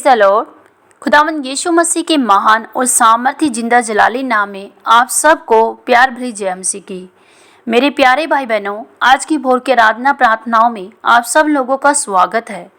The Lord. खुदावंद यीशु मसीह के महान और सामर्थी जिंदा जलाली नाम में आप सबको प्यार भरी जय मसीह की। मेरे प्यारे भाई बहनों, आज की भोर के आराधना प्रार्थनाओं में आप सब लोगों का स्वागत है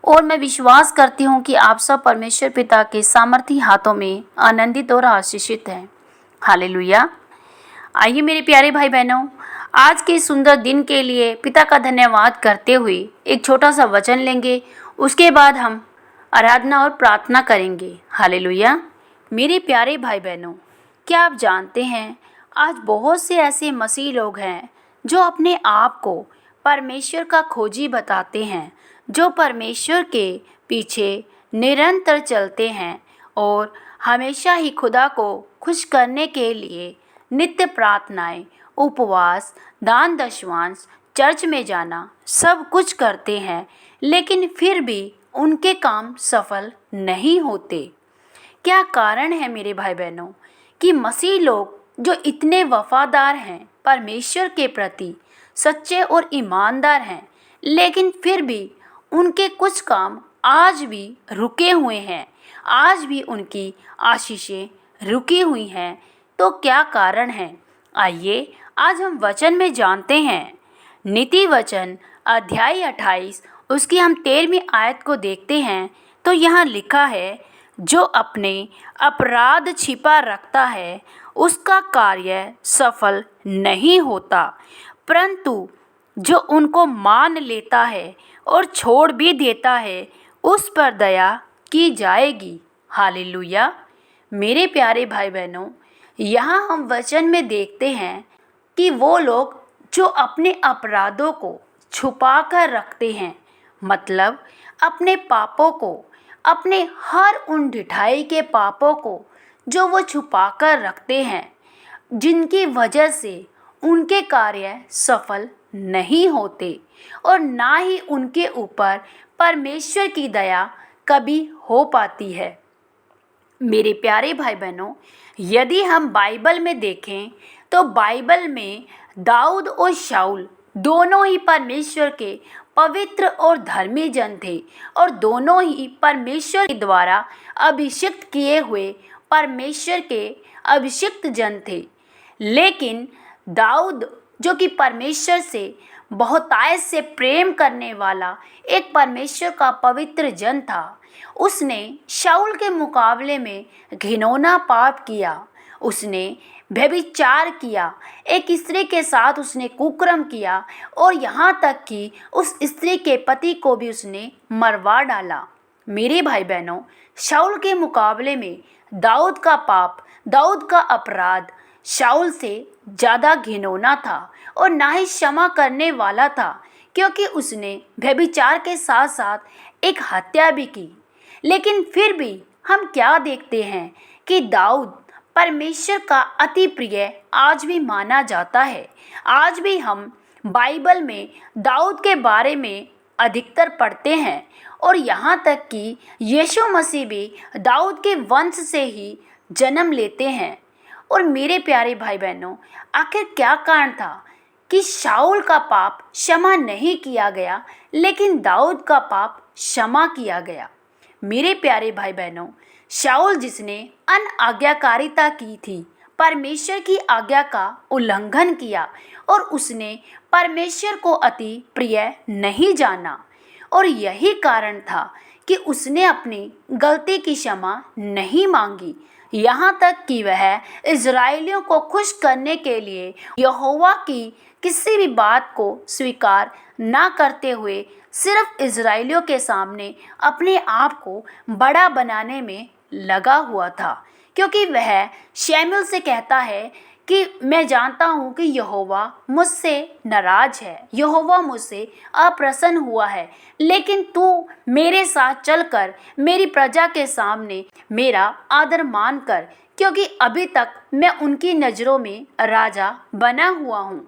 और मैं विश्वास करती हूँ कि आप सब परमेश्वर पिता के सामर्थी हाथों में आनंदित और आशीषित हैं। हालेलुया। आइए मेरे प्यारे भाई बहनों, आज के सुंदर दिन के लिए पिता का धन्यवाद करते हुए एक छोटा सा वचन लेंगे। उसके बाद हम आराधना और प्रार्थना करेंगे। हालेलुया। मेरे प्यारे भाई बहनों, क्या आप जानते हैं आज बहुत से ऐसे मसीह लोग हैं जो अपने आप को परमेश्वर का खोजी बताते हैं, जो परमेश्वर के पीछे निरंतर चलते हैं और हमेशा ही खुदा को खुश करने के लिए नित्य प्रार्थनाएं, उपवास, दान दशवांश, चर्च में जाना सब कुछ करते हैं, लेकिन फिर भी उनके काम सफल नहीं होते। क्या कारण है मेरे भाई बहनों कि मसीह लोग जो इतने वफादार हैं, परमेश्वर के प्रति सच्चे और ईमानदार हैं, लेकिन फिर भी उनके कुछ काम आज भी रुके हुए हैं, आज भी उनकी आशीषें रुकी हुई हैं। तो क्या कारण है? आइए आज हम वचन में जानते हैं। नीति वचन अध्याय 28 उसकी हम 13वीं आयत को देखते हैं तो यहाँ लिखा है, जो अपने अपराध छिपा रखता है उसका कार्य सफल नहीं होता, परंतु जो उनको मान लेता है और छोड़ भी देता है उस पर दया की जाएगी। हालेलुया। मेरे प्यारे भाई बहनों, यहाँ हम वचन में देखते हैं कि वो लोग जो अपने अपराधों को छुपा कर रखते हैं, मतलब अपने पापों को, अपने हर उन ढिठाई के पापों को जो वो छुपा कर रखते हैं, जिनकी वजह से उनके कार्य सफल नहीं होते और ना ही उनके ऊपर परमेश्वर की दया कभी हो पाती है। मेरे प्यारे भाई बहनों, यदि हम बाइबल में देखें तो बाइबल में दाऊद और शाऊल दोनों ही परमेश्वर के पवित्र और धर्मी जन थे और दोनों ही परमेश्वर के द्वारा अभिषिक्त किए हुए परमेश्वर के अभिषिक्त जन थे। लेकिन दाऊद जो कि परमेश्वर से बहुतायत से प्रेम करने वाला एक परमेश्वर का पवित्र जन था, उसने शाऊल के मुकाबले में घिनौना पाप किया। उसने व्यभिचार किया, एक स्त्री के साथ उसने कुकर्म किया और यहाँ तक कि उस स्त्री के पति को भी उसने मरवा डाला। मेरे भाई बहनों, शाऊल के मुकाबले में दाऊद का पाप, दाऊद का अपराध शाऊल से ज़्यादा घिनौना था और ना ही क्षमा करने वाला था, क्योंकि उसने व्यभिचार के साथ साथ एक हत्या भी की। लेकिन फिर भी हम क्या देखते हैं कि दाऊद परमेश्वर का अति प्रिय आज भी माना जाता है। आज भी हम बाइबल में दाऊद के बारे में अधिकतर पढ़ते हैं और यहाँ तक कि यीशु मसीह भी दाऊद के वंश से ही जन्म लेते हैं। और मेरे प्यारे भाई बहनों, आखिर क्या कारण था कि शाऊल का पाप क्षमा नहीं किया गया, लेकिन दाऊद का पाप क्षमा किया गया? मेरे प्यारे भाई बहनों, शाऊल जिसने अनआज्ञाकारिता की थी, परमेश्वर की आज्ञा का उल्लंघन किया और उसने परमेश्वर को अति प्रिय नहीं जाना, और यही कारण था कि उसने अपनी गलती की क्षमा नहीं मांगी। यहाँ तक कि वह इज़राइलियों को खुश करने के लिए यहोवा की किसी भी बात को स्वीकार ना करते हुए सिर्फ इज़राइलियों के सामने अपने आप को बड़ा बनाने में लगा हुआ था, क्योंकि वह शमूएल से कहता है कि मैं जानता हूँ कि यहोवा मुझसे नाराज है, यहोवा मुझसे अप्रसन्न हुआ है, लेकिन तू मेरे साथ चलकर मेरी प्रजा के सामने मेरा आदर मान कर, क्योंकि अभी तक मैं उनकी नज़रों में राजा बना हुआ हूँ।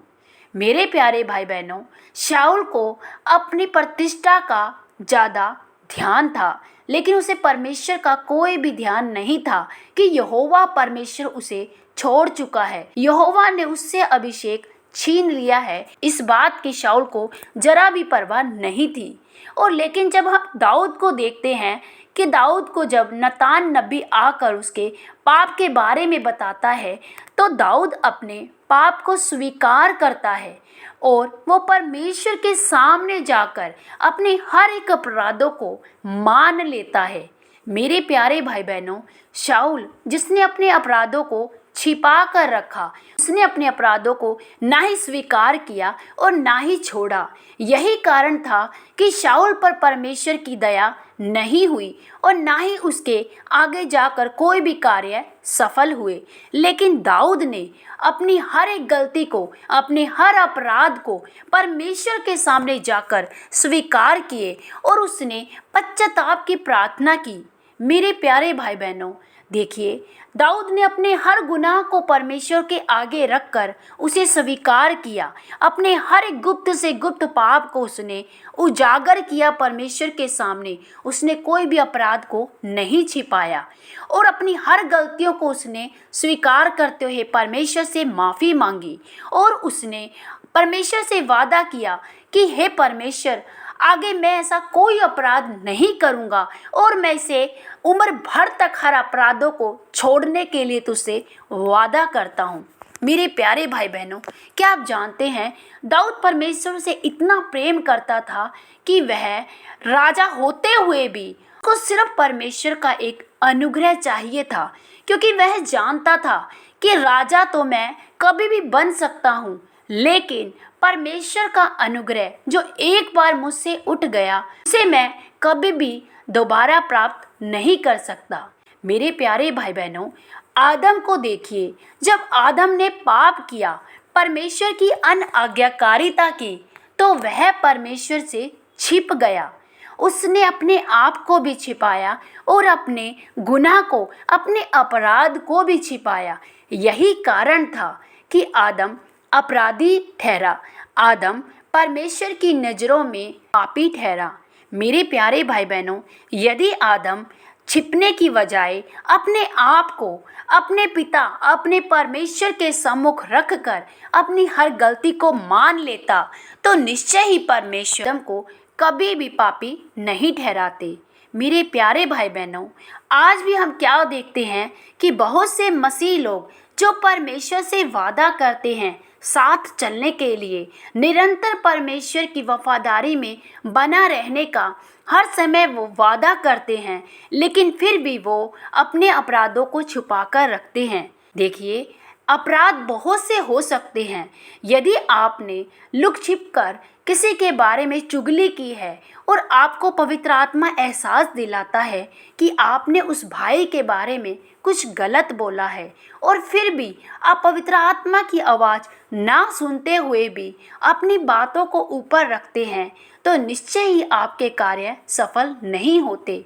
मेरे प्यारे भाई बहनों, शाऊल को अपनी प्रतिष्ठा का ज़्यादा ध्यान था, लेकिन उसे परमेश्वर का कोई भी ध्यान नहीं था कि यहोवा परमेश्वर उसे छोड़ चुका है, यहोवा ने उससे अभिषेक छीन लिया है। इस बात की शाऊल को जरा भी परवाह नहीं थी। और लेकिन जब हम दाऊद को देखते हैं कि दाऊद को जब नतान नबी आकर उसके पाप के बारे में बताता है, तो दाऊद अपने पाप को स्वीकार करता है और वो परमेश्वर के सामने जाकर अपने हर एक अपराधों को मान लेता है। मेरे प्यारे भाई बहनों, शाऊल जिसने अपने अपराधों को छिपा कर रखा, उसने अपने अपराधों को ना ही स्वीकार किया और ना ही छोड़ा। यही कारण था कि शाऊल पर परमेश्वर की दया नहीं हुई और ना ही उसके आगे जाकर कोई भी कार्य सफल हुए। लेकिन दाऊद ने अपनी हर एक गलती को, अपने हर अपराध को परमेश्वर के सामने जाकर स्वीकार किए और उसने पश्चाताप की प्रार्थना की। मेरे प्यारे भाई बहनों, देखिए, दाऊद ने अपने हर गुनाह को परमेश्वर के आगे रखकर उसे स्वीकार किया। अपने हर एक गुप्त से गुप्त पाप को उसने उजागर किया परमेश्वर के सामने। उसने कोई भी अपराध को नहीं छिपाया और अपनी हर गलतियों को उसने स्वीकार करते हुए परमेश्वर से माफ़ी मांगी और उसने परमेश्वर से वादा किया कि हे परमेश्वर, आगे मैं ऐसा कोई अपराध नहीं करूँगा और मैं इसे उम्र भर तक हर अपराधों को छोड़ने के लिए तुझसे वादा करता हूँ। मेरे प्यारे भाई बहनों, क्या आप जानते हैं दाऊद परमेश्वर से इतना प्रेम करता था कि वह राजा होते हुए भी उसको सिर्फ परमेश्वर का एक अनुग्रह चाहिए था, क्योंकि वह जानता था कि राजा तो मैं कभी भी बन सकता हूँ, लेकिन परमेश्वर का अनुग्रह जो एक बार मुझसे उठ गया उसे मैं कभी भी दोबारा प्राप्त नहीं कर सकता। मेरे प्यारे भाई बहनों, आदम को देखिए, जब आदम ने पाप किया, परमेश्वर की अनाज्ञाकारिता की, तो वह परमेश्वर से छिप गया। उसने अपने आप को भी छिपाया और अपने गुनाह को, अपने अपराध को भी छिपाया। यही कारण था कि आदम अपराधी ठहरा। आदम परमेश्वर की नज़रों में पापी ठहरा। मेरे प्यारे भाई बहनों, यदि आदम छिपने की बजाय अपने आप को अपने पिता, अपने परमेश्वर के सम्मुख रखकर अपनी हर गलती को मान लेता, तो निश्चय ही परमेश्वर आदम को कभी भी पापी नहीं ठहराते। मेरे प्यारे भाई बहनों, आज भी हम क्या देखते हैं कि बहुत से मसीह लोग जो परमेश्वर से वादा करते हैं साथ चलने के लिए, निरंतर परमेश्वर की वफादारी में बना रहने का हर समय वो वादा करते हैं, लेकिन फिर भी वो अपने अपराधों को छुपा कर रखते हैं। देखिए, अपराध बहुत से हो सकते हैं। यदि आपने लुक छिप कर किसी के बारे में चुगली की है और आपको पवित्र आत्मा एहसास दिलाता है कि आपने उस भाई के बारे में कुछ गलत बोला है और फिर भी आप पवित्र आत्मा की आवाज़ ना सुनते हुए भी अपनी बातों को ऊपर रखते हैं, तो निश्चय ही आपके कार्य सफल नहीं होते,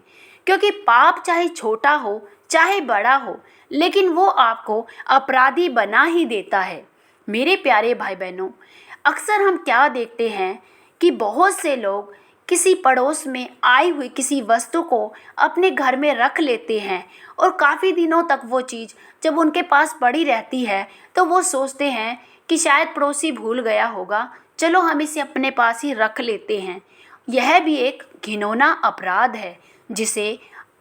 क्योंकि पाप चाहे छोटा हो चाहे बड़ा हो, लेकिन वो आपको अपराधी बना ही देता है। मेरे प्यारे भाई बहनों, अक्सर हम क्या देखते हैं कि बहुत से लोग किसी पड़ोस में आई हुई किसी वस्तु को अपने घर में रख लेते हैं और काफ़ी दिनों तक वो चीज़ जब उनके पास पड़ी रहती है तो वो सोचते हैं कि शायद पड़ोसी भूल गया होगा, चलो हम इसे अपने पास ही रख लेते हैं। यह भी एक घिनौना अपराध है जिसे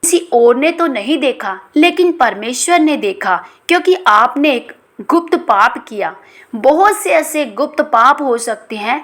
किसी और ने तो नहीं देखा, लेकिन परमेश्वर ने देखा, क्योंकि आपने एक गुप्त पाप किया। बहुत से ऐसे गुप्त पाप हो सकते हैं।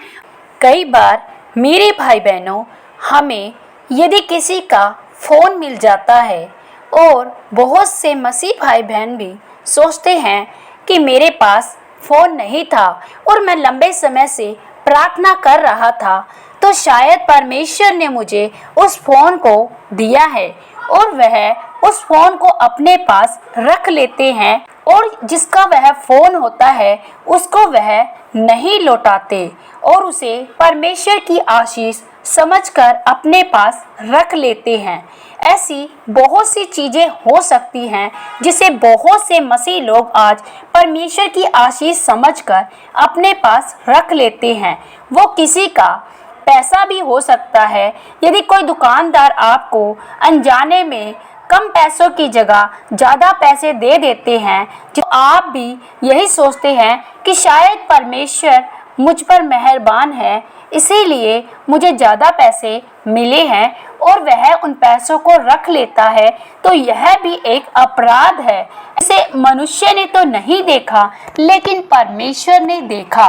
कई बार मेरे भाई बहनों, हमें यदि किसी का फ़ोन मिल जाता है और बहुत से मसीह भाई बहन भी सोचते हैं कि मेरे पास फ़ोन नहीं था और मैं लंबे समय से प्रार्थना कर रहा था, तो शायद परमेश्वर ने मुझे उस फ़ोन को दिया है और वह उस फ़ोन को अपने पास रख लेते हैं और जिसका वह फ़ोन होता है उसको वह नहीं लौटाते और उसे परमेश्वर की आशीष समझकर अपने पास रख लेते हैं। ऐसी बहुत सी चीज़ें हो सकती हैं जिसे बहुत से मसीह लोग आज परमेश्वर की आशीष समझकर अपने पास रख लेते हैं। वो किसी का पैसा भी हो सकता है। यदि कोई दुकानदार आपको अनजाने में कम पैसों की जगह ज़्यादा पैसे दे देते हैं, तो आप भी यही सोचते हैं कि शायद परमेश्वर मुझ पर मेहरबान है, इसीलिए मुझे ज़्यादा पैसे मिले हैं और वह उन पैसों को रख लेता है, तो यह भी एक अपराध है। इसे मनुष्य ने तो नहीं देखा, लेकिन परमेश्वर ने देखा।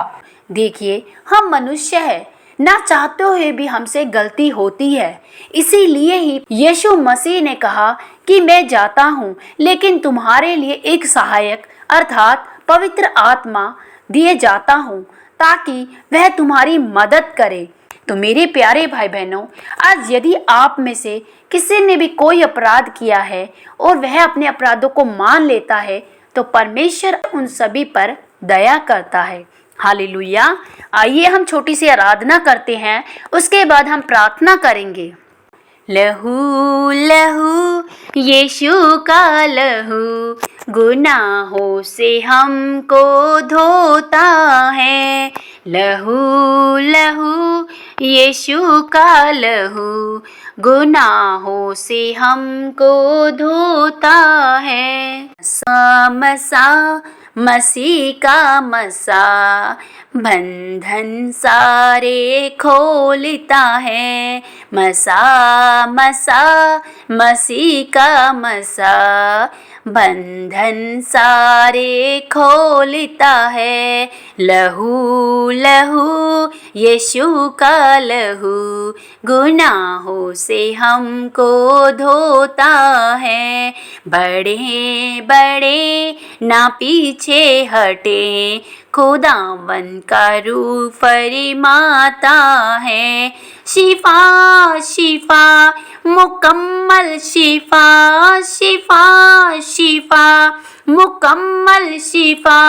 देखिए, हम मनुष्य हैं, ना चाहते हुए भी हमसे गलती होती है। इसीलिए ही यीशु मसीह ने कहा कि मैं जाता हूँ, लेकिन तुम्हारे लिए एक सहायक अर्थात पवित्र आत्मा दिए जाता हूँ, ताकि वह तुम्हारी मदद करे। तो मेरे प्यारे भाई बहनों, आज यदि आप में से किसी ने भी कोई अपराध किया है और वह अपने अपराधों को मान लेता है, तो परमेश्वर उन सभी पर दया करता है। हालेलुया। आइए हम छोटी सी आराधना करते हैं, उसके बाद हम प्रार्थना करेंगे। लहू लहू यीशु का लहू गुनाहों से हमको धोता है। लहू लहू यीशु का लहू गुनाहों से हमको धोता है। मसा मसीह का मसा बंधन सारे खोलता है। मसा मसा मसीह का मसा बंधन सारे खोलता है। लहू लहू यीशु का लहू गुनाहों से हमको धोता है। बड़े बड़े ना पीछे हटे, खुदावन का रूह फरमाता है। शिफा शिफा मुकम्मल शिफा, शिफा शिफा मुकम्मल शिफा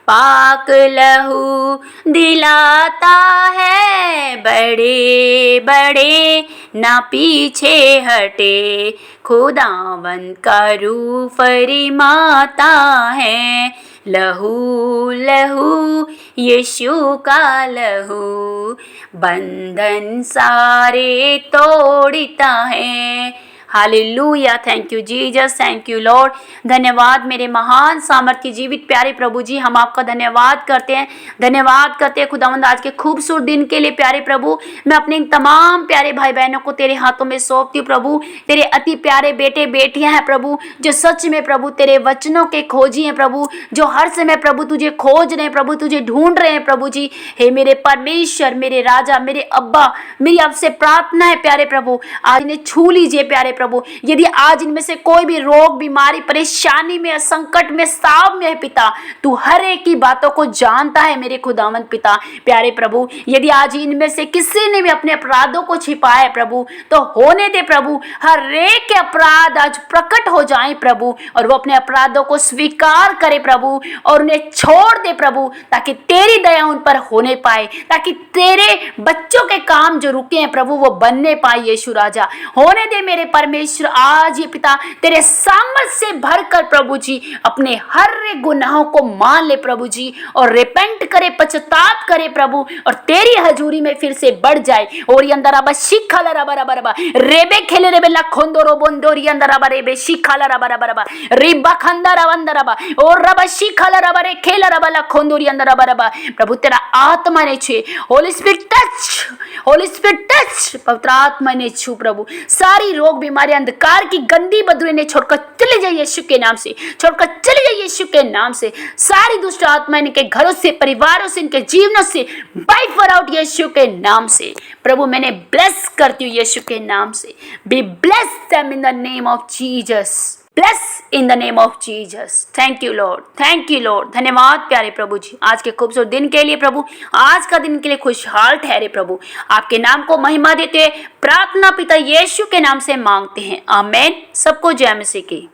पाक लहू दिलाता है। बड़े बड़े ना पीछे हटे, खुदावन का रूह फरमाता है। लहू लहू यीशु का लहू बंधन सारे तोड़ता है। Hallelujah. Thank you Jesus, thank you Lord. धन्यवाद मेरे महान सामर्थ्य जीवित प्यारे प्रभु जी, हम आपका धन्यवाद करते हैं, धन्यवाद करते हैं खुदावंद आज के खूबसूरत दिन के लिए। प्यारे प्रभु, मैं अपने इन तमाम प्यारे भाई बहनों को तेरे हाथों में सौंपती हूँ प्रभु। तेरे अति प्यारे बेटे बेटियां हैं प्रभु, जो सच में प्रभु तेरे वचनों के खोजी हैं प्रभु, जो हर समय प्रभु तुझे खोज रहे हैं प्रभु, तुझे ढूंढ रहे हैं प्रभु जी। हे मेरे परमेश्वर, मेरे राजा, मेरे अब्बा, मेरी आपसे प्रार्थना है प्यारे प्रभु, आज इन्हें छू लीजिए प्यारे प्रभु। यदि आज इनमें से कोई भी रोग, बीमारी, परेशानी में, संकट में, साव में है पिता, तू हर एक की बातों को जानता है मेरे खुदावंद पिता। प्यारे प्रभु, यदि आज इनमें से किसी ने भी अपने अपराधों को छिपाया है प्रभु, तो होने दे प्रभु, हर एक के अपराध आज प्रकट हो जाएं प्रभु, और वो अपने अपराधों को स्वीकार करे प्रभु, और उन्हें छोड़ दे प्रभु, ताकि तेरी दया उन पर होने पाए, ताकि तेरे बच्चों के काम जो रुके हैं प्रभु वो बनने पाए। यीशु राजा, होने दे मेरे परमेश्वर, आज ये पिता तेरे सामर्थ से भरकर प्रभु जी अपने हर एक गुनाहों को मान ले प्रभु जी, और रिपेंट करे, पश्चाताप करे प्रभु, और तेरी हजूरी में फिर से बढ़ जाए। और ये अंदर अब शिखाला रबा रबा रबा रेबे खेले रेबे लखोंदो रोबोंदो री अंदर रबा रेबे शिखाला रबा रबा रबा रिबा खंदा रबा अंदर रबा और रबा शिखाला रबा रे खेला रबा लखोंदो री अंदर रबा रबा। प्रभु तेरा आत्मा ने छुए, Holi spirit touch, Holi spirit touch, पवित्र आत्मा ने छू प्रभु, सारी रोग बीमारी अंधकार की गंदी बदबू ने छोड़कर चले जाइए यीशु के नाम से, छोड़कर चले जाइए यीशु के नाम से। सारी दुष्ट आत्मा इनके घरों से, परिवारों से, इनके जीवनों से बाय फॉर आउट यीशु के नाम से। प्रभु मैंने ब्लेस करती हूँ यीशु के नाम से। Be bless them in the name of Jesus, bless in the name of Jesus. Thank you Lord, thank you Lord. धन्यवाद प्यारे प्रभु जी आज के खूबसूरत दिन के लिए प्रभु, आज का दिन के लिए खुशहाल ठहरे प्रभु। आपके नाम को महिमा देते हुए प्रार्थना पिता यीशु के नाम से मांगते हैं, आमीन। सबको जय मसीह की।